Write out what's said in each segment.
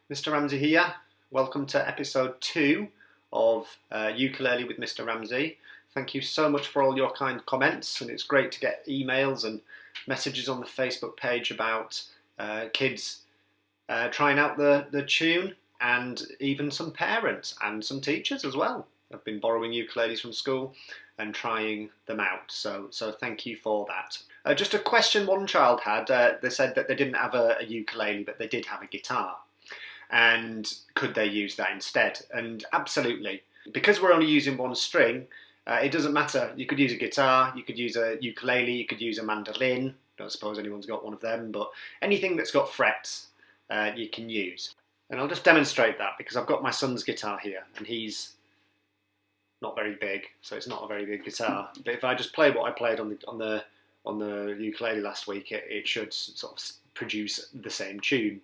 Mr. Ramsay here. Welcome to episode 2 of Ukulele with Mr. Ramsay. Thank you so much for all your kind comments, and it's great to get emails and messages on the Facebook page about kids trying out the tune, and even some parents and some teachers as well have been borrowing ukuleles from school and trying them out. So thank you for that. Just a question one child had. They said that they didn't have a ukulele, but they did have a guitar. And could they use that instead? And absolutely. Because we're only using one string, it doesn't matter. You could use a guitar, you could use a ukulele, you could use a mandolin. Don't suppose anyone's got one of them, but anything that's got frets, you can use. And I'll just demonstrate that because I've got my son's guitar here, and he's not very big, so it's not a very big guitar. But if I just play what I played on the ukulele last week, it should sort of produce the same tune.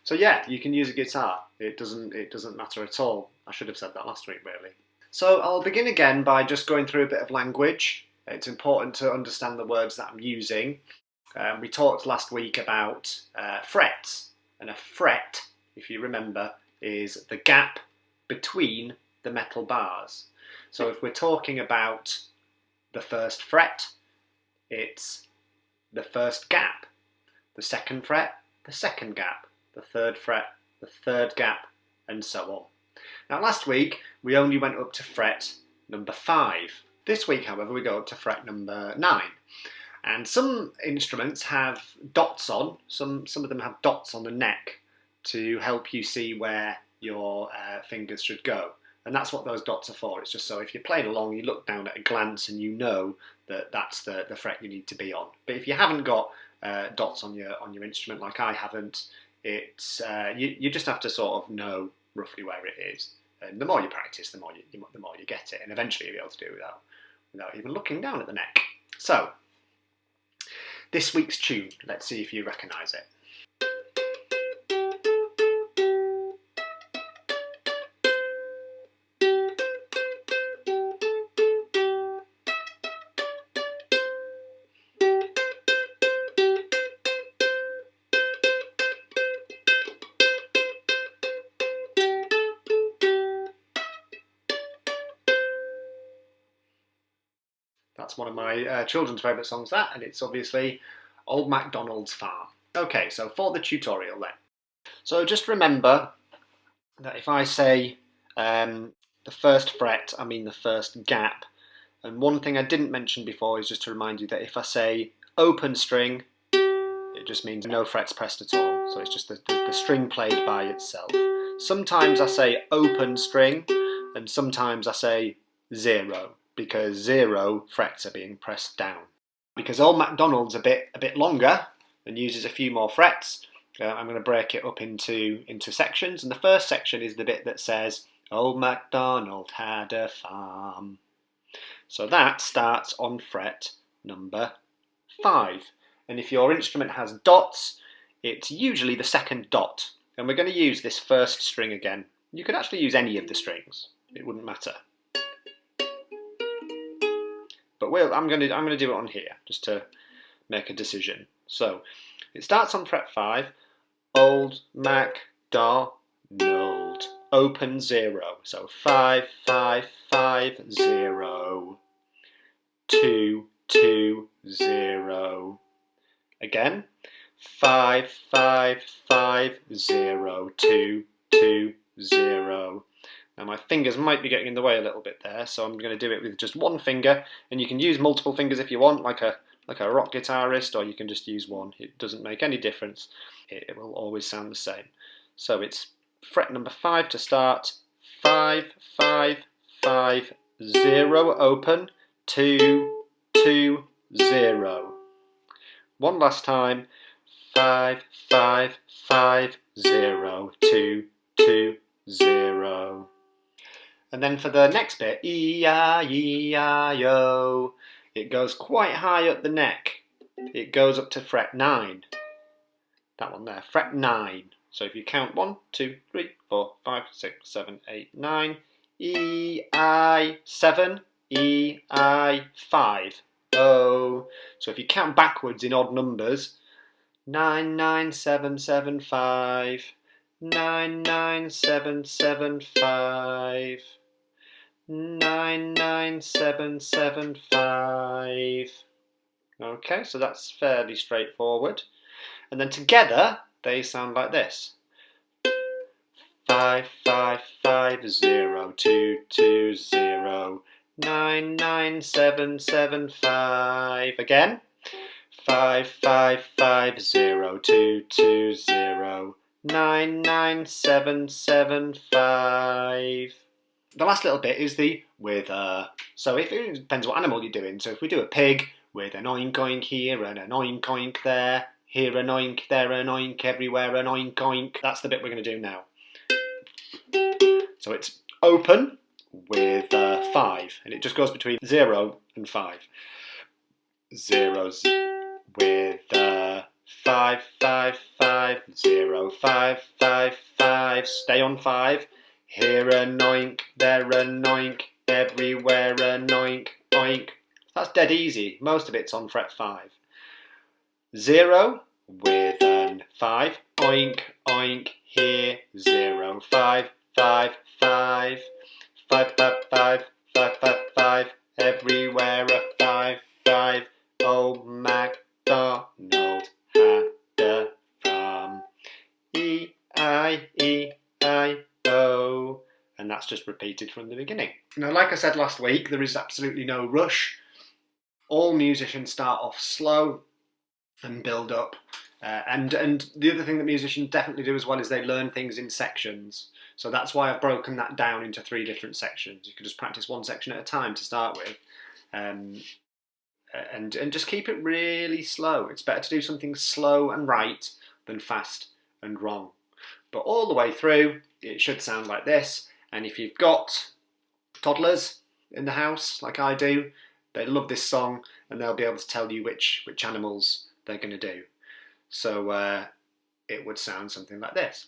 So yeah, you can use a guitar. It doesn't matter at all. I should have said that last week, really. So I'll begin again by just going through a bit of language. It's important to understand the words that I'm using. We talked last week about frets, and a fret, if you remember, is the gap between the metal bars. So if we're talking about the first fret, it's the first gap. The second fret, the second gap. The third fret, the third gap, and so on. Now last week we only went up to fret number 5. This week, however, we go up to fret number 9. And some instruments have dots on, some of them have dots on the neck to help you see where your fingers should go. And that's what those dots are for. It's just so if you're playing along, you look down at a glance and you know that that's the fret you need to be on. But if you haven't got dots on your instrument, like I haven't, it's you just have to sort of know roughly where it is. And the more you practice, the more you get it, and eventually you'll be able to do it without even looking down at the neck. So this week's tune, let's see if you recognise it. That's one of my children's favourite songs, that, and it's obviously Old MacDonald's Farm. Okay, so for the tutorial then. So just remember that if I say the first fret, I mean the first gap. And one thing I didn't mention before is just to remind you that if I say open string, it just means no frets pressed at all. So it's just the string played by itself. Sometimes I say open string, and sometimes I say 0. Because 0 frets are being pressed down. Because Old MacDonald's a bit longer and uses a few more frets, I'm going to break it up into sections. And the first section is the bit that says, Old MacDonald had a farm. So that starts on fret number 5. And if your instrument has dots, it's usually the second dot. And we're going to use this first string again. You could actually use any of the strings. It wouldn't matter. But I'm going to do it on here, just to make a decision. So, it starts on fret 5, Old MacDonald, open 0. So 5, 5, 5, 0, 2, 2, 0. Again, 5, 5, 5, 0, 2, 2, 0. Now my fingers might be getting in the way a little bit there, so I'm going to do it with just one finger, and you can use multiple fingers if you want, like a rock guitarist, or you can just use one. It doesn't make any difference. It will always sound the same. So it's fret number 5 to start. 5, 5, 5, 0, open, 2, 2, 0. One last time. 5, 5, 5, 0, 2, 2, 0. And then for the next bit, E-I-E-I-O, it goes quite high up the neck. It goes up to fret 9. That one there, fret 9. So if you count 1, 2, 3, 4, 5, 6, 7, 8, 9, E, I, 7, E, I, 5. O. So if you count backwards in odd numbers, 99775, 99775, 99775. Okay, so that's fairly straightforward. And then together they sound like this. 55502220 99775. Again. 55502220 99775. The last little bit is the with a. So if it depends what animal you're doing. So if we do a pig with an oink oink here and an oink oink there, here an oink, there an oink, everywhere an oink oink. That's the bit we're going to do now. So it's open with 5, and it just goes between 0 and 5. Zeros with 555055. Stay on 5. Here an oink, there an oink, everywhere an oink, oink. That's dead easy. Most of it's on fret 5. 0 with an 5. Oink, oink, here 0 5 5 5 5 5 5 5 5 5. Everywhere a 5 5. Old MacDonald had a farm. E-I-E-I-O. And that's just repeated from the beginning. Now, like I said last week, there is absolutely no rush. All musicians start off slow and build up. And the other thing that musicians definitely do as well is they learn things in sections. So that's why I've broken that down into 3 different sections. You can just practice one section at a time to start with. And just keep it really slow. It's better to do something slow and right than fast and wrong. But all the way through, it should sound like this. And if you've got toddlers in the house, like I do, they love this song and they'll be able to tell you which animals they're going to do. So it would sound something like this.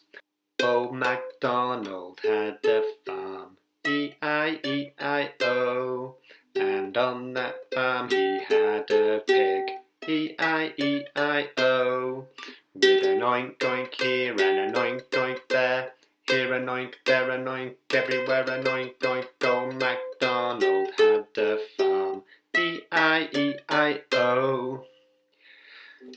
Old MacDonald had a farm, E-I-E-I-O. And on that farm he had a pig, E-I-E-I-O. With an oink oink here and an oink oink there, here an oink, there an oink, everywhere an oink oink. Old MacDonald had a farm, E-I-E-I-O.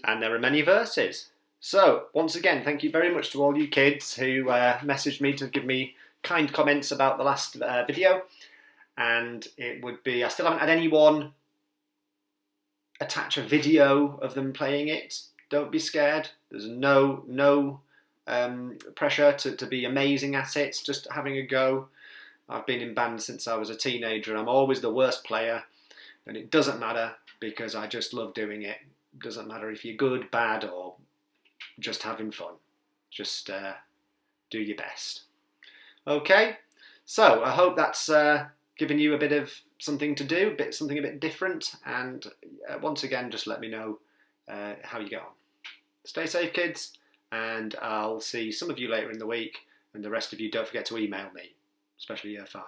And there are many verses. So, once again, thank you very much to all you kids who messaged me to give me kind comments about the last video. And it would be, I still haven't had anyone attach a video of them playing it. Don't be scared. There's no pressure to be amazing at it, just having a go. I've been in bands since I was a teenager. I'm always the worst player, and it doesn't matter because I just love doing it. It doesn't matter if you're good, bad, or just having fun. Just do your best. Okay, so I hope that's given you a bit of something to do, something a bit different, and once again, just let me know how you get on. Stay safe, kids, and I'll see some of you later in the week, and the rest of you don't forget to email me, especially Year 5.